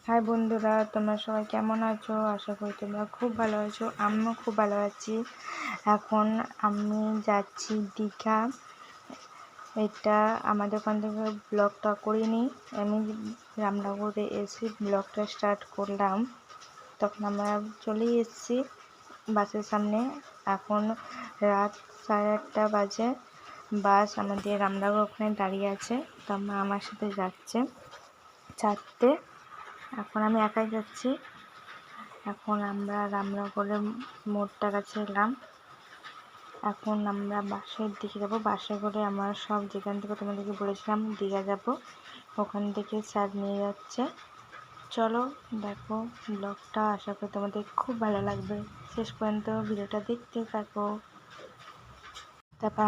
High বন্ধুরা, তোমরা সবাই কেমন আছো? আশা করি তোমরা খুব ভালো আছো। আমিও খুব ভালো আছি। এখন আমি যাচ্ছি দীঘা। এটা আমাদের ওখান থেকে ব্লগটা করিনি, আমি রামনগরে এসে ব্লগটা স্টার্ট করলাম। তখন আমরা চলেই এসেছি বাসের সামনে। এখন রাত 8:30 বাজে। বাস আমাদের রামনগর ওখানে দাঁড়িয়ে আছে। তো আমার সাথে যাচ্ছে 4টে। এখন আমি একাই যাচ্ছি। এখন আমরা রামনগরের মোড়টার কাছে এলাম। এখন আমরা বাসের দিকে যাব। বাসে করে আমরা সব যেখান থেকে তোমাদেরকে বলেছিলাম দীঘা যাব, ওখান থেকে স্যার নিয়ে যাচ্ছে। চলো দেখো ব্লগটা, আশা করি তোমাদের খুব ভালো লাগবে। শেষ পর্যন্ত ভিডিওটা দেখতে থাকো। তারপর